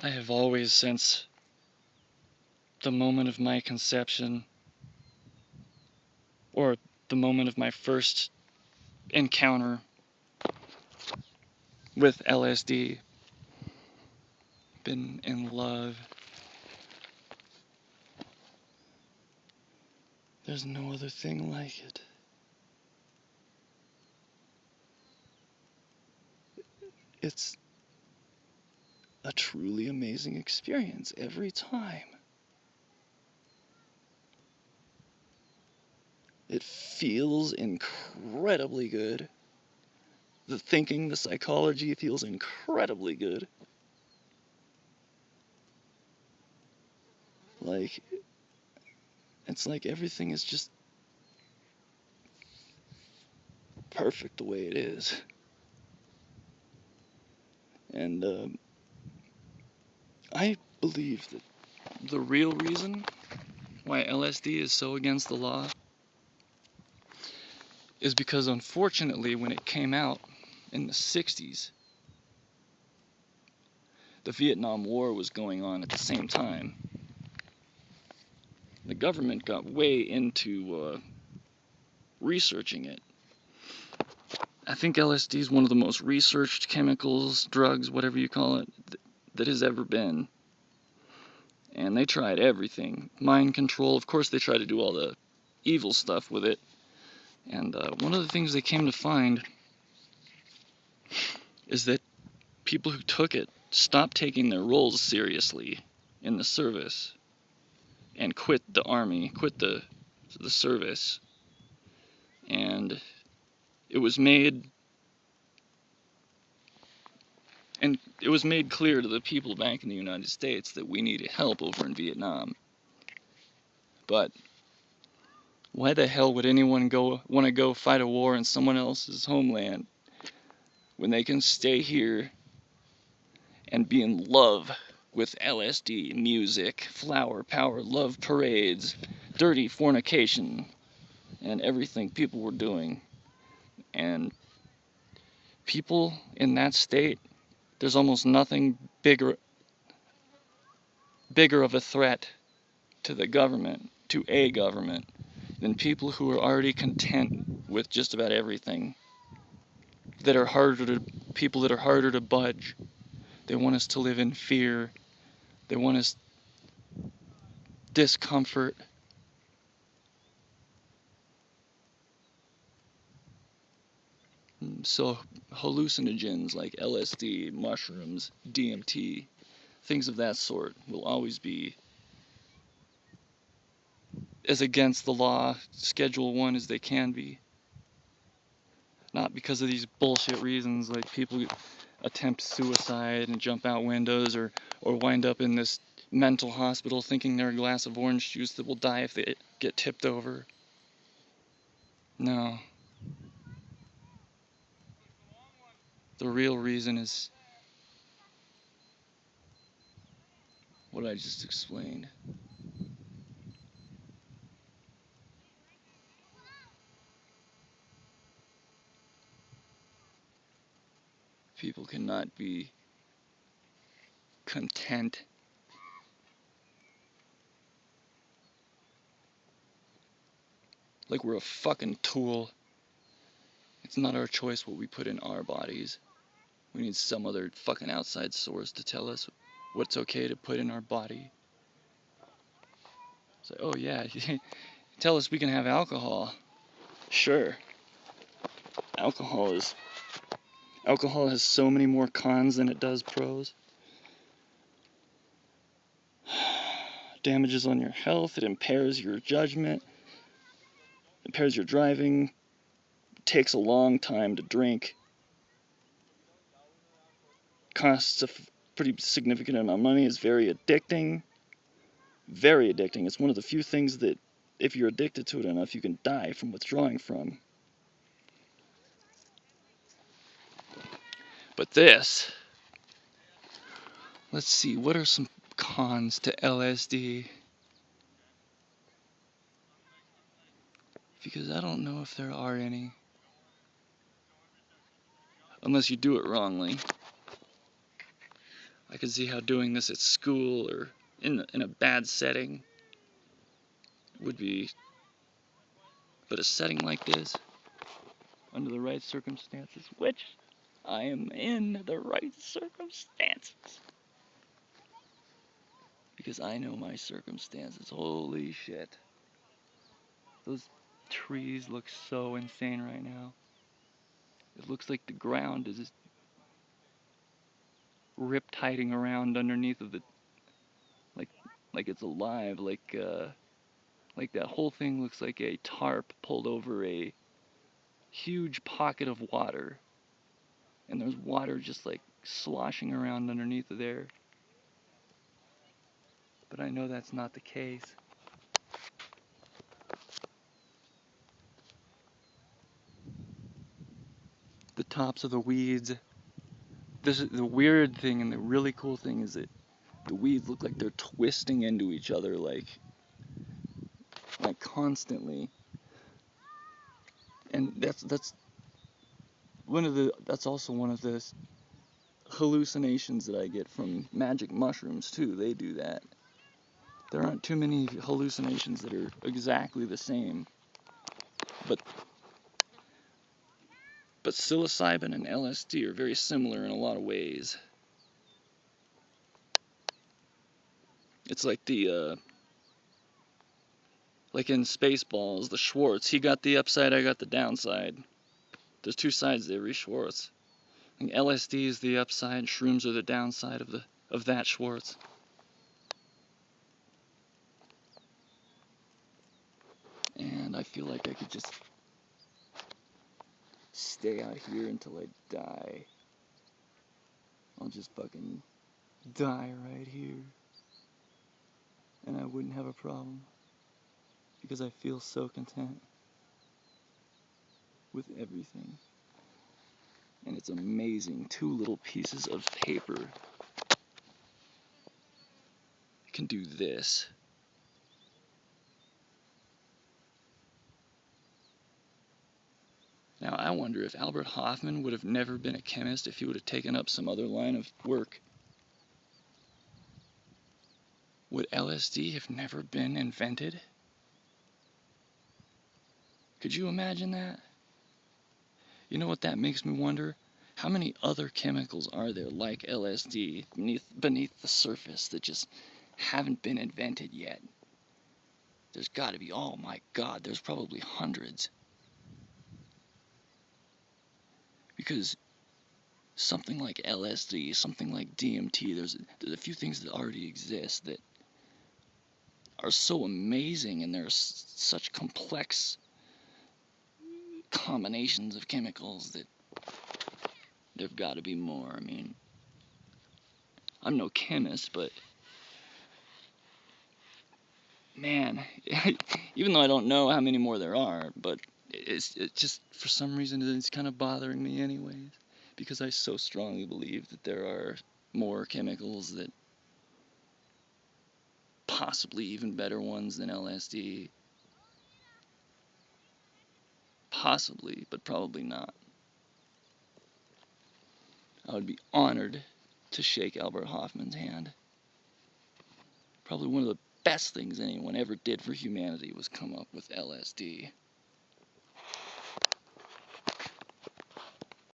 I have always, since the moment of my conception, or the moment of my first encounter with LSD, been in love. There's no other thing like it. It's a truly amazing experience every time. It feels incredibly good. The thinking, the psychology feels incredibly good. Like, it's like everything is just perfect the way it is. And I believe that the real reason why LSD is so against the law is because, unfortunately, when it came out in the 60s, the Vietnam War was going on at the same time. The government got way into researching it. I think LSD is one of the most researched chemicals, drugs, whatever you call it, that has ever been. And they tried everything. Mind control, of course they tried to do all the evil stuff with it. And one of the things they came to find is that people who took it stopped taking their roles seriously in the service and quit the army, quit the service. And it was made clear to the people back in the United States that we needed help over in Vietnam. But why the hell would anyone want to go fight a war in someone else's homeland when they can stay here and be in love with LSD, music, flower power, love parades, dirty fornication, and everything people were doing? And people in that state, there's almost nothing bigger of a threat to the government, to a government, than people who are already content with just about everything, people that are harder to budge. They want us to live in fear. They want us discomfort. So hallucinogens like LSD, mushrooms, DMT, things of that sort will always be as against the law, Schedule 1 as they can be. Not because of these bullshit reasons like people attempt suicide and jump out windows or wind up in this mental hospital thinking they're a glass of orange juice that will die if they get tipped over. No. The real reason is what I just explained. People cannot be content. Like we're a fucking tool. It's not our choice what we put in our bodies. We need some other fucking outside source to tell us what's okay to put in our body. It's like, oh yeah, tell us we can have alcohol. Sure. Alcohol has so many more cons than it does pros. Damages on your health, it impairs your judgment, impairs your driving, takes a long time to drink, costs a pretty significant amount of money, is very addicting. Very addicting. It's one of the few things that, if you're addicted to it enough, you can die from withdrawing from. But this, let's see, what are some cons to LSD? Because I don't know if there are any. Unless you do it wrongly. I could see how doing this at school or in a bad setting would be, but a setting like this, under the right circumstances, which I am in the right circumstances. Because I know my circumstances. Holy shit. Those trees look so insane right now. It looks like the ground is just riptiding around underneath of the, like like it's alive, like that whole thing looks like a tarp pulled over a huge pocket of water, and there's water just like sloshing around underneath of there. But I know that's not the case. The tops of the weeds. This is the weird thing, and the really cool thing is that the weeds look like they're twisting into each other, like constantly. And that's also one of the hallucinations that I get from magic mushrooms too. They do that. There aren't too many hallucinations that are exactly the same. But psilocybin and LSD are very similar in a lot of ways. It's like like in Spaceballs, the Schwartz. He got the upside, I got the downside. There's two sides to every Schwartz. I think LSD is the upside, shrooms are the downside of that Schwartz. And I feel like I could just stay out here until I die. I'll just fucking die right here. And I wouldn't have a problem. Because I feel so content with everything. And it's amazing. 2 little pieces of paper can do this. Now I wonder if Albert Hofmann would have never been a chemist if he would have taken up some other line of work. Would LSD have never been invented? Could you imagine that? You know what that makes me wonder? How many other chemicals are there like LSD beneath the surface that just haven't been invented yet? There's got to be, oh my god, there's probably hundreds. Because something like LSD, something like DMT, there's a few things that already exist that are so amazing, and there's such complex combinations of chemicals that there've got to be more. I mean, I'm no chemist, but man, even though I don't know how many more there are, but it's just, for some reason, it's kind of bothering me anyways, because I so strongly believe that there are more chemicals, that possibly even better ones than LSD. Possibly, but probably not. I would be honored to shake Albert Hofmann's hand. Probably one of the best things anyone ever did for humanity was come up with LSD.